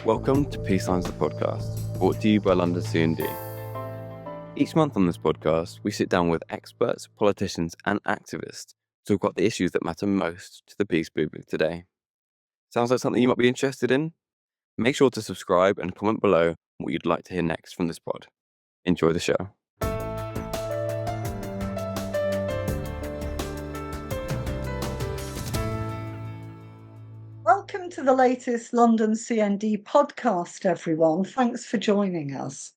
Welcome to Peacelines the Podcast, brought to you by London C&D. Each month on this podcast, we sit down with experts, politicians and activists to talk about the issues that matter most to the peace movement today. Sounds like something you might be interested in? Make sure to subscribe and comment below what you'd like to hear next from this pod. Enjoy the show. Welcome to the latest London C&D podcast, everyone. Thanks for joining us.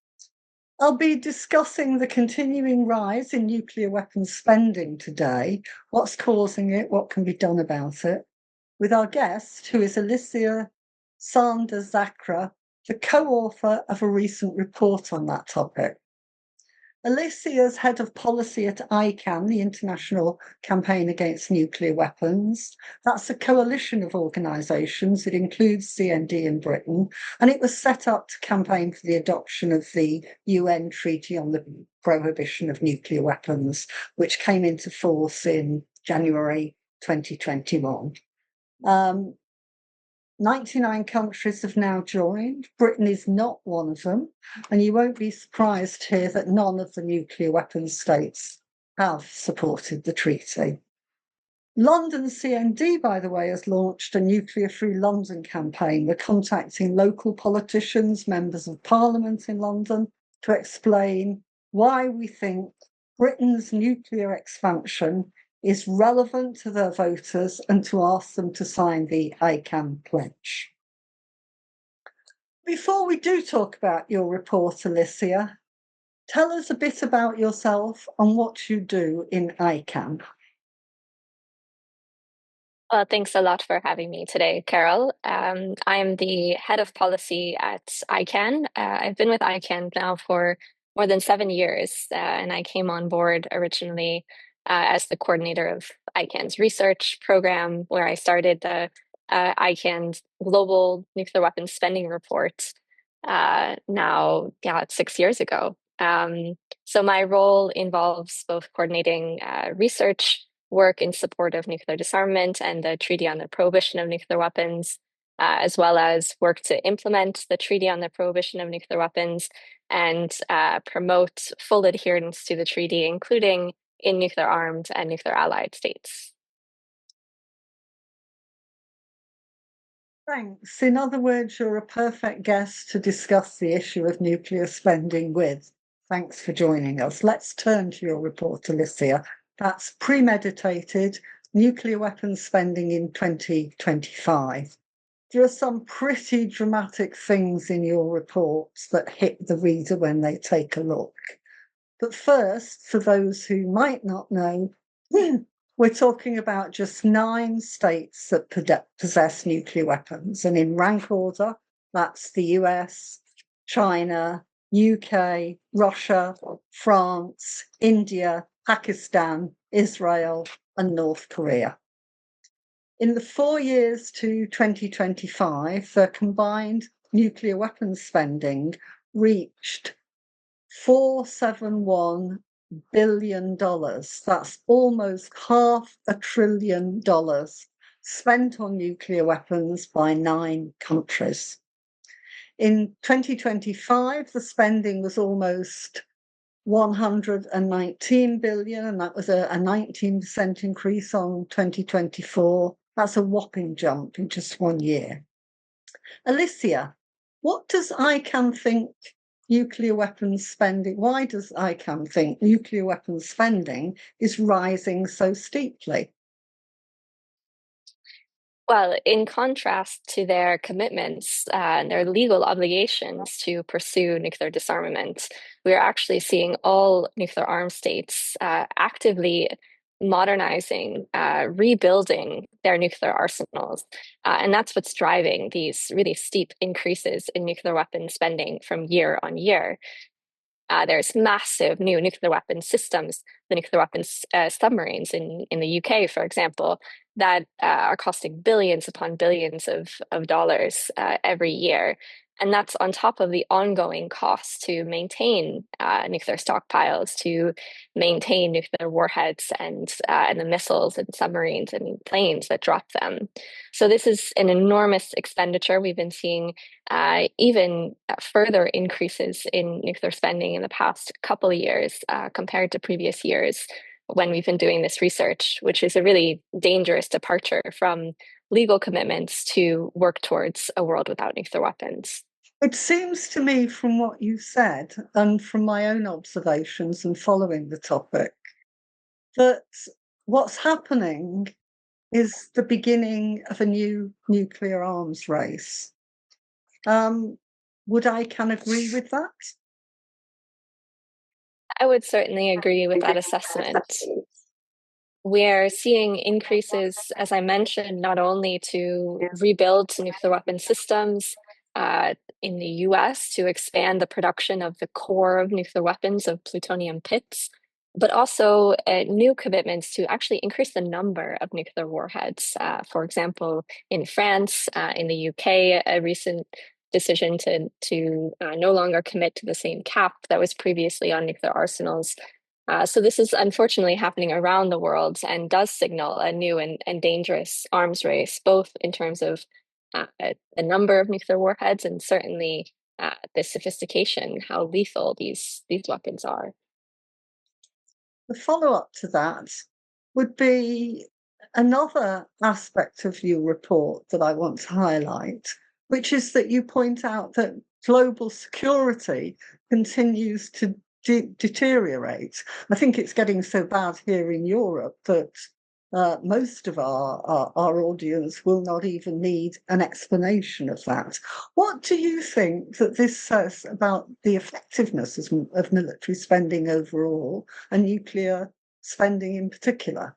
I'll be discussing the continuing rise in nuclear weapons spending today, what's causing it, what can be done about it, with our guest, who is Alicia Sanders-Zakre, the co-author of a recent report on that topic. Alicia is head of policy at ICAN, the International Campaign Against Nuclear Weapons. That's a coalition of organisations. It includes C&D in Britain, and it was set up to campaign for the adoption of the UN Treaty on the Prohibition of Nuclear Weapons, which came into force in January 2021. 99 countries have now joined. Britain is not one of them, and you won't be surprised here that none of the nuclear weapons states have supported the treaty. London C&D, by the way, has launched a Nuclear Free London campaign. We're contacting local politicians, members of Parliament in London, to explain why we think Britain's nuclear expansion is relevant to their voters and to ask them to sign the ICAN pledge. Before we do talk about your report, Alicia, tell us a bit about yourself and what you do in ICAN. Well, thanks a lot for having me today, Carol. I'm the head of policy at ICAN. I've been with ICAN now for more than 7 years, and I came on board originally as the coordinator of ICAN's research program, where I started the ICAN's Global Nuclear Weapons Spending Report now, 6 years ago. So my role involves both coordinating research work in support of nuclear disarmament and the Treaty on the Prohibition of Nuclear Weapons, as well as work to implement the Treaty on the Prohibition of Nuclear Weapons and promote full adherence to the treaty, including in nuclear armed and nuclear allied states. Thanks. In other words, you're a perfect guest to discuss the issue of nuclear spending with. Thanks for joining us. Let's turn to your report, Alicia. That's premeditated nuclear weapons spending in 2025. There are some pretty dramatic things in your reports that hit the reader when they take a look. But first, for those who might not know, we're talking about just 9 states that possess nuclear weapons. And in rank order, that's the US, China, UK, Russia, France, India, Pakistan, Israel, and North Korea. In the 4 years to 2025, their combined nuclear weapons spending reached $471 billion. That's almost $500 billion spent on nuclear weapons by 9 countries. In 2025, the spending was almost $119 billion, and that was a 19% increase on 2024. That's a whopping jump in just 1 year. Alicia, what does ICAN think nuclear weapons spending, why does ICAN think nuclear weapons spending is rising so steeply? Well, in contrast to their commitments and their legal obligations to pursue nuclear disarmament, we are actually seeing all nuclear armed states actively modernizing, rebuilding their nuclear arsenals. And that's what's driving these really steep increases in nuclear weapon spending from year on year. There's massive new nuclear weapon systems, the nuclear weapons submarines in the UK, for example, that are costing billions upon billions of dollars every year. And that's on top of the ongoing costs to maintain nuclear stockpiles, to maintain nuclear warheads and the missiles and submarines and planes that drop them. So this is an enormous expenditure. We've been seeing even further increases in nuclear spending in the past couple of years compared to previous years when we've been doing this research, which is a really dangerous departure from legal commitments to work towards a world without nuclear weapons. It seems to me from what you said and from my own observations and following the topic that what's happening is the beginning of a new nuclear arms race. Would ICAN agree with that? I would certainly agree with that assessment. We're seeing increases, as I mentioned, not only to rebuild nuclear weapon systems in the US to expand the production of the core of nuclear weapons, of plutonium pits, but also new commitments to actually increase the number of nuclear warheads. For example, in France, in the UK, a recent decision to no longer commit to the same cap that was previously on nuclear arsenals. So this is unfortunately happening around the world and does signal a new and dangerous arms race, both in terms of the number of nuclear warheads and certainly the sophistication, how lethal these weapons are. The follow-up to that would be another aspect of your report that I want to highlight, which is that you point out that global security continues to deteriorate. I think it's getting so bad here in Europe that most of our audience will not even need an explanation of that. What do you think that this says about the effectiveness of military spending overall and nuclear spending in particular?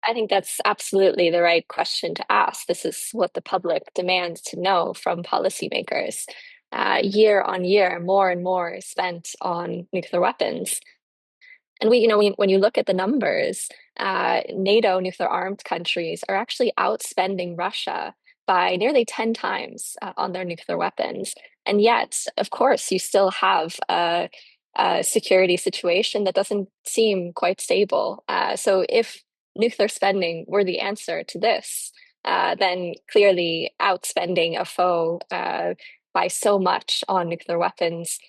I think that's absolutely the right question to ask. This is what the public demands to know from policymakers. Year on year, more and more is spent on nuclear weapons. And when you look at the numbers, NATO nuclear armed countries are actually outspending Russia by nearly 10 times on their nuclear weapons. And yet, of course, you still have a security situation that doesn't seem quite stable. So if nuclear spending were the answer to this, then clearly outspending a foe by so much on nuclear weapons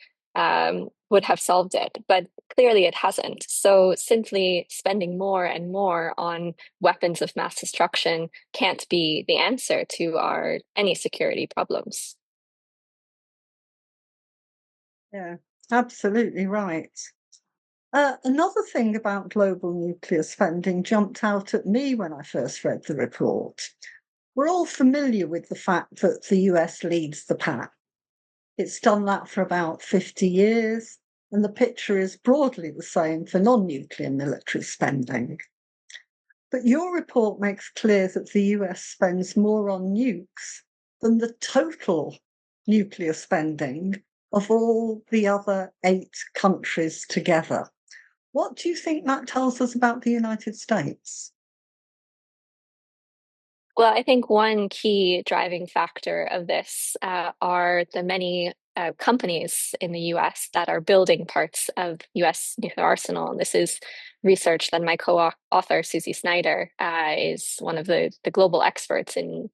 would have solved it. But clearly it hasn't. So simply spending more and more on weapons of mass destruction can't be the answer to any security problems. Yeah, absolutely right. Another thing about global nuclear spending jumped out at me when I first read the report. We're all familiar with the fact that the US leads the pack. It's done that for about 50 years, and the picture is broadly the same for non-nuclear military spending. But your report makes clear that the US spends more on nukes than the total nuclear spending of all the other 8 countries together. What do you think that tells us about the United States? Well, I think one key driving factor of this are the many companies in the US that are building parts of US nuclear arsenal. And this is research that my co-author, Susie Snyder, is one of the global experts in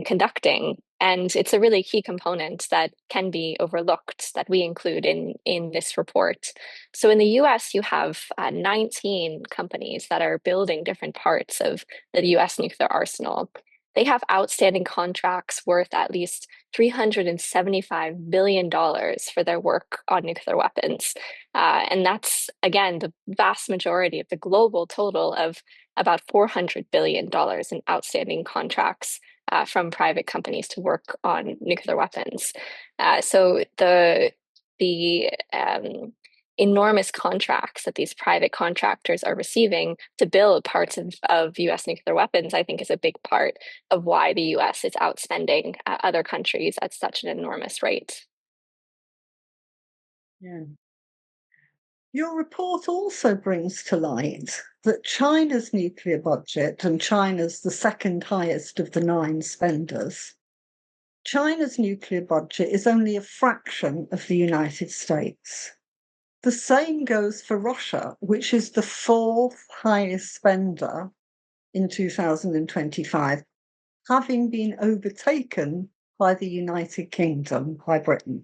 conducting. And it's a really key component that can be overlooked that we include in this report. So in the US, you have 19 companies that are building different parts of the US nuclear arsenal. They have outstanding contracts worth at least $375 billion for their work on nuclear weapons. And that's, again, the vast majority of the global total of about $400 billion in outstanding contracts from private companies to work on nuclear weapons. So the enormous contracts that these private contractors are receiving to build parts of US nuclear weapons, I think, is a big part of why the US is outspending other countries at such an enormous rate. Yeah. Your report also brings to light that China's nuclear budget, and China's the second highest of the 9 spenders, China's nuclear budget is only a fraction of the United States. The same goes for Russia, which is the fourth highest spender in 2025, having been overtaken by the United Kingdom, by Britain.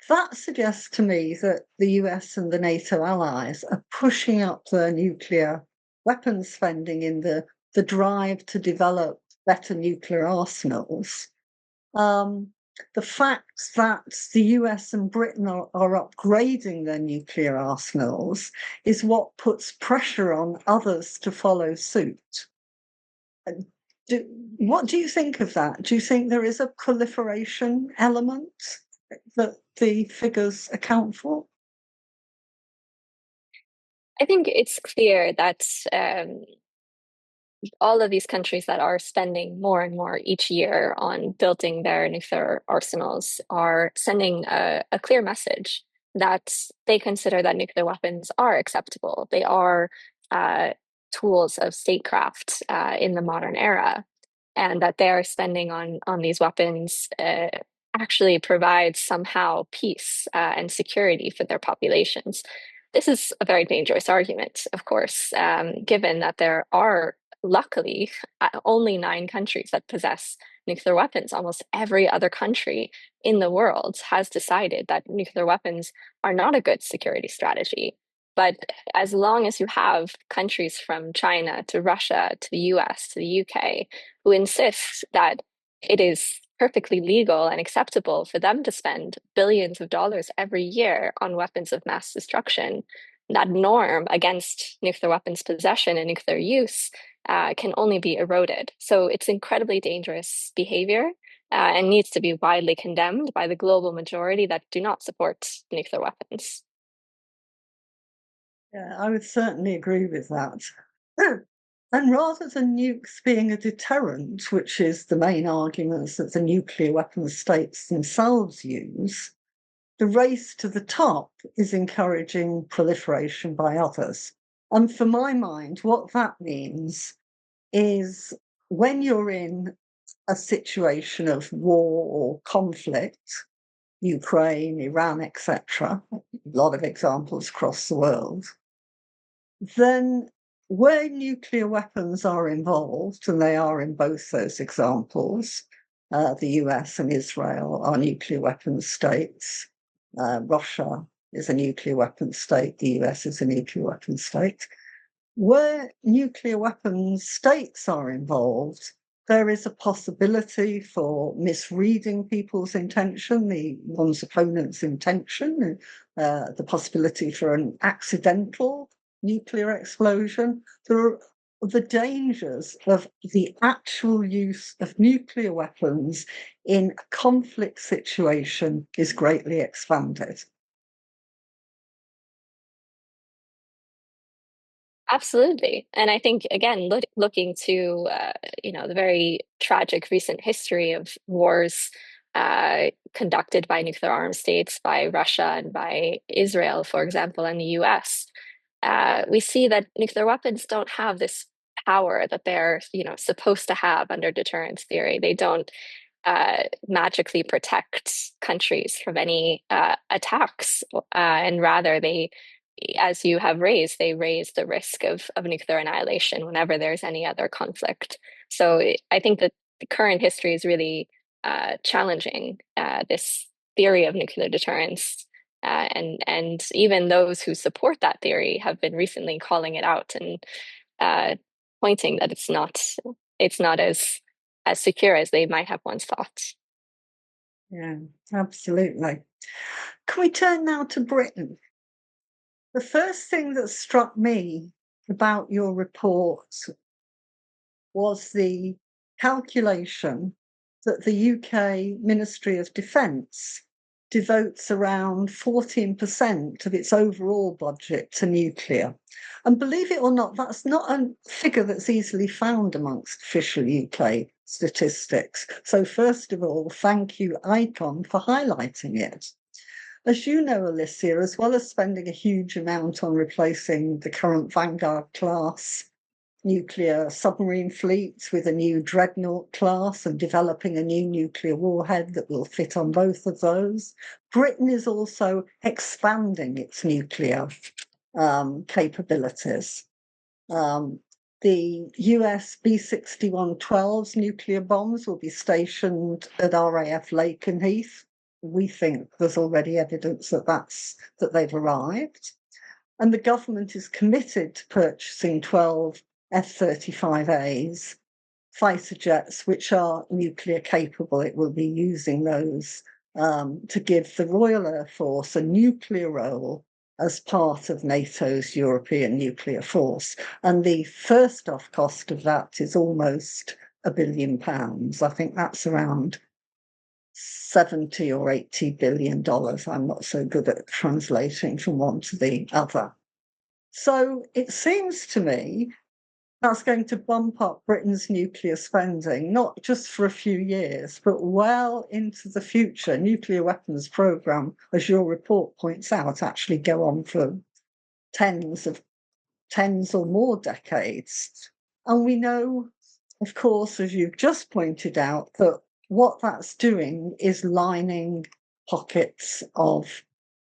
That suggests to me that the US and the NATO allies are pushing up their nuclear weapons spending in the drive to develop better nuclear arsenals. The fact that the US and Britain are upgrading their nuclear arsenals is what puts pressure on others to follow suit. What do you think of that? Do you think there is a proliferation element that the figures account for? I think it's clear that all of these countries that are spending more and more each year on building their nuclear arsenals are sending a clear message that they consider that nuclear weapons are acceptable. They are tools of statecraft in the modern era, and that they are spending on these weapons actually provides somehow peace and security for their populations. This is a very dangerous argument, of course, given that there are luckily only 9 countries that possess nuclear weapons. Almost every other country in the world has decided that nuclear weapons are not a good security strategy. But as long as you have countries from China to Russia to the US to the UK who insist that it is perfectly legal and acceptable for them to spend billions of dollars every year on weapons of mass destruction, that norm against nuclear weapons possession and nuclear use can only be eroded. So it's incredibly dangerous behavior and needs to be widely condemned by the global majority that do not support nuclear weapons. Yeah, I would certainly agree with that. And rather than nukes being a deterrent, which is the main arguments that the nuclear weapons states themselves use, the race to the top is encouraging proliferation by others. And for my mind, what that means is when you're in a situation of war or conflict, Ukraine, Iran, etc., a lot of examples across the world, then where nuclear weapons are involved, and they are in both those examples, the US and Israel are nuclear weapons states. Russia is a nuclear weapons state. The US is a nuclear weapons state. Where nuclear weapons states are involved, there is a possibility for misreading people's intention, one's opponent's intention, the possibility for an accidental nuclear explosion. There are the dangers of the actual use of nuclear weapons in a conflict situation is greatly expanded. Absolutely. And I think, again, looking to, the very tragic recent history of wars conducted by nuclear armed states, by Russia and by Israel, for example, and the US, we see that nuclear weapons don't have this power that they're, supposed to have under deterrence theory. They don't magically protect countries from any attacks, and rather as you have raised, they raise the risk of nuclear annihilation whenever there's any other conflict. So I think that the current history is really challenging this theory of nuclear deterrence. And even those who support that theory have been recently calling it out and pointing that it's not as secure as they might have once thought. Yeah, absolutely. Can we turn now to Britain? The first thing that struck me about your report was the calculation that the UK Ministry of Defence devotes around 14% of its overall budget to nuclear. And believe it or not, that's not a figure that's easily found amongst official UK statistics. So first of all, thank you, ICAN, for highlighting it. As you know, Alicia, as well as spending a huge amount on replacing the current Vanguard class nuclear submarine fleets with a new dreadnought class and developing a new nuclear warhead that will fit on both of those. Britain is also expanding its nuclear capabilities. The US B-61-12's nuclear bombs will be stationed at RAF Lakenheath. We think there's already evidence that they've arrived. And the government is committed to purchasing 12 F-35As, fighter jets, which are nuclear capable. It will be using those to give the Royal Air Force a nuclear role as part of NATO's European nuclear force. And the first off cost of that is almost £1 billion. I think that's around 70 or 80 billion dollars. I'm not so good at translating from one to the other. So it seems to me that's going to bump up Britain's nuclear spending, not just for a few years, but well into the future. Nuclear weapons program, as your report points out, actually go on for tens or more decades. And we know, of course, as you've just pointed out, that what that's doing is lining pockets of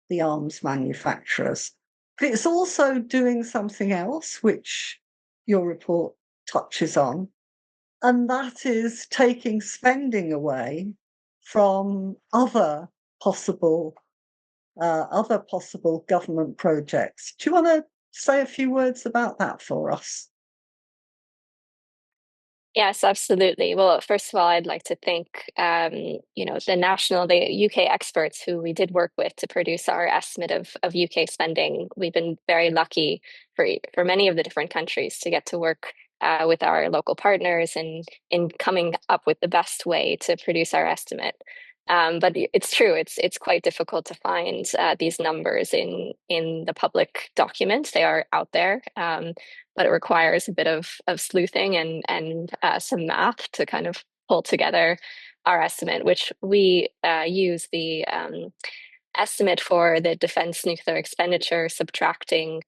the arms manufacturers. But it's also doing something else, which your report touches on, and that is taking spending away from other possible government projects. Do you want to say a few words about that for us? Yes, absolutely. Well, first of all, I'd like to thank, the UK experts who we did work with to produce our estimate of UK spending. We've been very lucky for many of the different countries to get to work with our local partners and in coming up with the best way to produce our estimate. But it's true, it's quite difficult to find these numbers in the public documents. They are out there, but it requires a bit of sleuthing and some math to kind of pull together our estimate, which we use the estimate for the defense nuclear expenditure, subtracting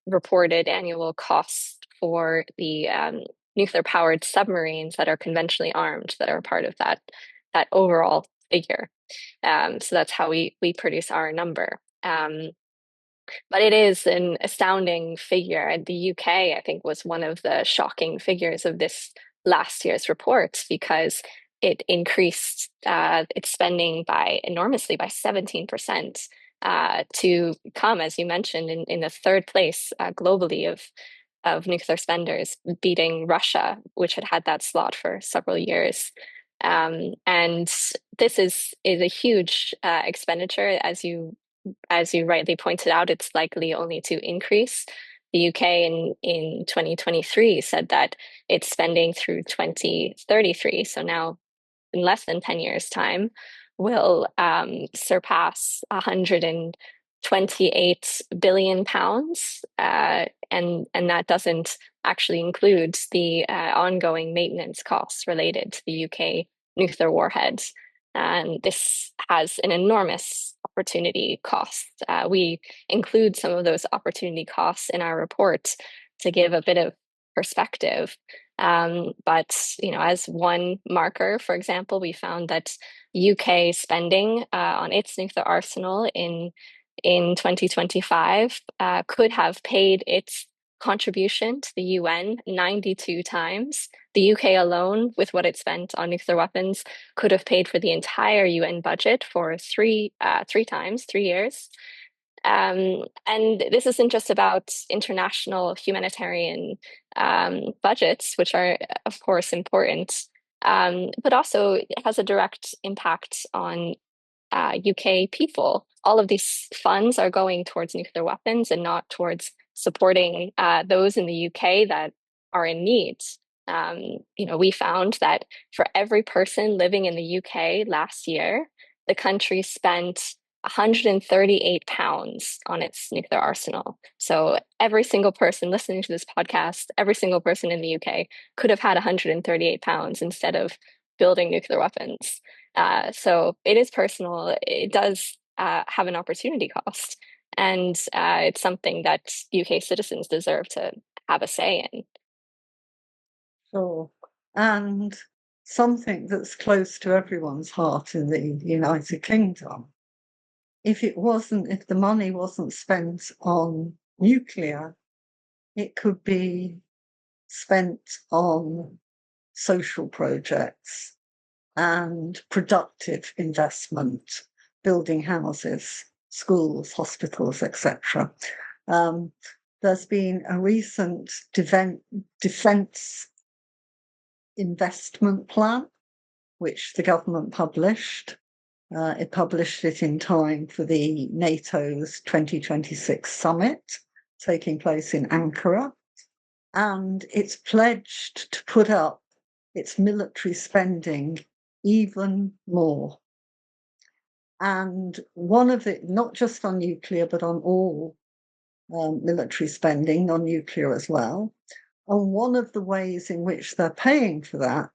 reported annual costs for the nuclear powered submarines that are conventionally armed, that are part of that overall figure. So that's how we produce our number. But it is an astounding figure. The UK, I think, was one of the shocking figures of this last year's report, because it increased its spending enormously by 17%, to come, as you mentioned, in the third place globally of nuclear spenders, beating Russia, which had that slot for several years. And this is a huge expenditure. As you rightly pointed out, it's likely only to increase. The UK in 2023 said that its spending through 2033, so now in less than 10 years' time, will surpass 128 billion pounds, and that doesn't actually include the ongoing maintenance costs related to the UK nuclear warheads. And this has an enormous opportunity cost. We include some of those opportunity costs in our report to give a bit of perspective. But as one marker, for example, we found that UK spending on its nuclear arsenal in 2025 could have paid its contribution to the UN 92 times. The UK alone, with what it spent on nuclear weapons, could have paid for the entire UN budget for three times, 3 years. And this isn't just about international humanitarian budgets, which are, of course, important, but also it has a direct impact on UK people. All of these funds are going towards nuclear weapons and not towards supporting those in the UK that are in need. We found that for every person living in the UK last year, the country spent £138 on its nuclear arsenal. So every single person listening to this podcast, every single person in the UK could have had £138 instead of building nuclear weapons. So it is personal. It does have an opportunity cost, and it's something that UK citizens deserve to have a say in. Sure. And something that's close to everyone's heart in the United Kingdom, if the money wasn't spent on nuclear, it could be spent on social projects and productive investment, building houses, schools, hospitals, etc. There's been a recent defence investment plan, which the government published. It published it in time for the NATO's 2026 summit taking place in Ankara. And it's pledged to put up its military spending even more. And one of it, not just on nuclear, but on all military spending, non-nuclear as well. And one of the ways in which they're paying for that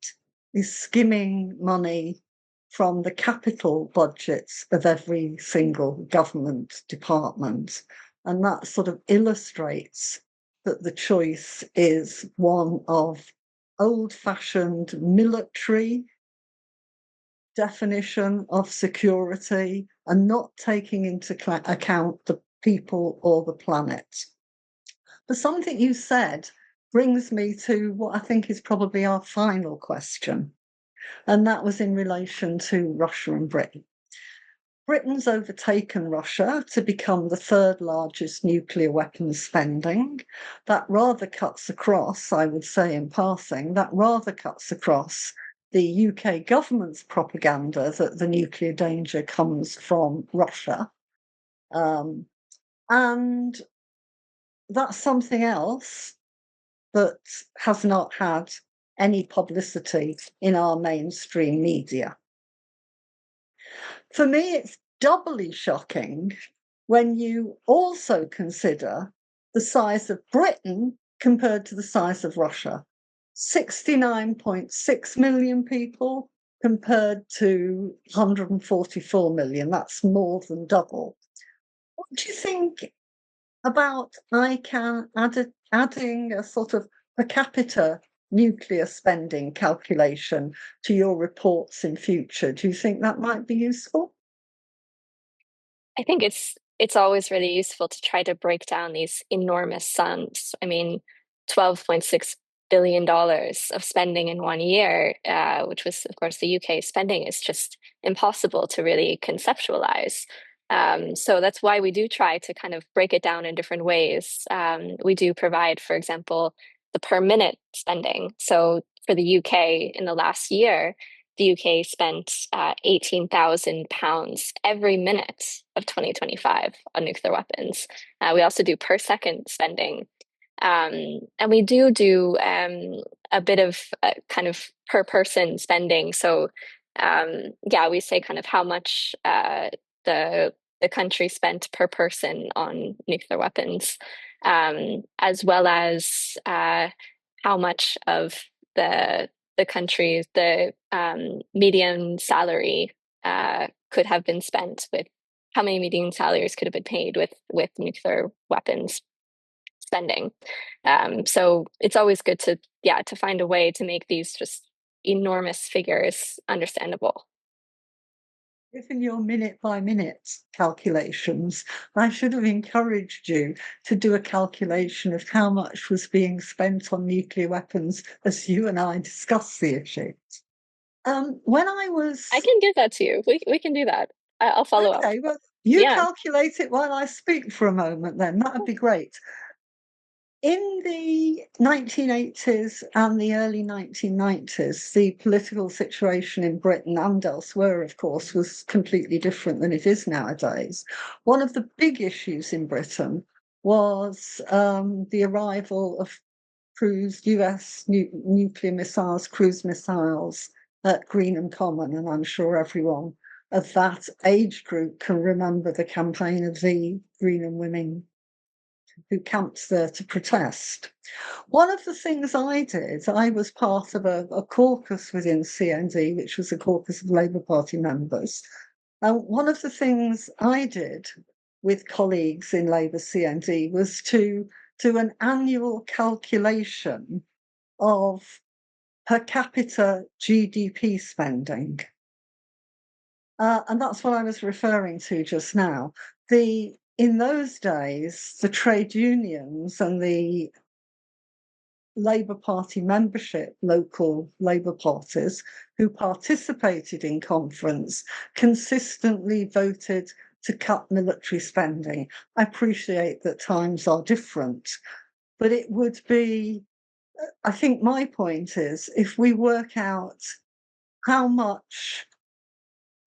is skimming money from the capital budgets of every single government department. And that sort of illustrates that the choice is one of old-fashioned military definition of security and not taking into account the people or the planet. But something you said brings me to what I think is probably our final question, and that was in relation to Russia and Britain. Britain's overtaken Russia to become the third largest nuclear weapons spending. That rather cuts across, I would say in passing, the UK government's propaganda that the nuclear danger comes from Russia. And that's something else that has not had any publicity in our mainstream media. For me, it's doubly shocking when you also consider the size of Britain compared to the size of Russia. 69.6 million people compared to 144 million. That's more than double. What do you think about ICAN adding a sort of per capita nuclear spending calculation to your reports in future? Do you think that might be useful? I think it's always really useful to try to break down these enormous sums. I mean, $12.6 billion of spending in 1 year, which was, of course, the UK spending, is just impossible to really conceptualize. So that's why we do try to kind of break it down in different ways. We do provide, for example, the per minute spending. So for the UK in the last year, the UK spent £18,000 every minute of 2025 on nuclear weapons. We also do per second spending. And we do a bit of kind of per person spending. So we say kind of how much the country spent per person on nuclear weapons, as well as how much of the country's median salary could have been spent with, how many median salaries could have been paid with nuclear weapons spending. So it's always good to find a way to make these just enormous figures understandable. Given your minute by minute calculations, I should have encouraged you to do a calculation of how much was being spent on nuclear weapons as you and I discussed the issue. I can give that to you. We can do that. I'll follow up. Okay, well, you calculate it while I speak for a moment then. That would be great. In the 1980s and the early 1990s, the political situation in Britain and elsewhere, of course, was completely different than it is nowadays. One of the big issues in Britain was the arrival of US nuclear missiles, cruise missiles at Greenham Common, and I'm sure everyone of that age group can remember the campaign of the Greenham women who camped there to protest. One of the things I did, I was part of a caucus within CND, which was a caucus of Labour Party members. And one of the things I did with colleagues in Labour CND was to do an annual calculation of per capita GDP spending. And that's what I was referring to just now. In those days, the trade unions and the Labour Party membership, local Labour parties who participated in conference, consistently voted to cut military spending. I appreciate that times are different, but it would be, I think my point is, if we work out how much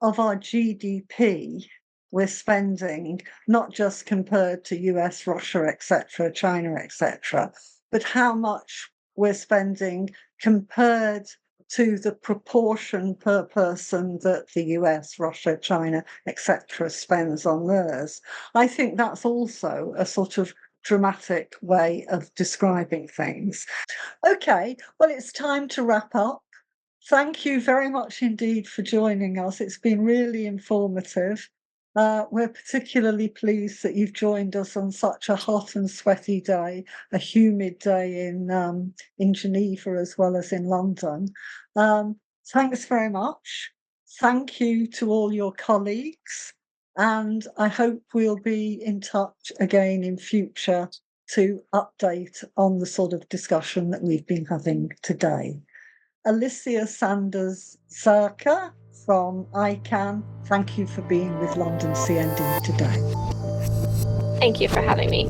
of our GDP we're spending, not just compared to US, Russia, etc., China, etc., but how much we're spending compared to the proportion per person that the US, Russia, China, etc. spends on theirs. I think that's also a sort of dramatic way of describing things. Okay, well, it's time to wrap up. Thank you very much indeed for joining us. It's been really informative. We're particularly pleased that you've joined us on such a hot and sweaty day, a humid day in Geneva as well as in London. Thanks very much. Thank you to all your colleagues, and I hope we'll be in touch again in future to update on the sort of discussion that we've been having today. Alicia Sanders-Zakre from ICAN, thank you for being with London CND today. Thank you for having me.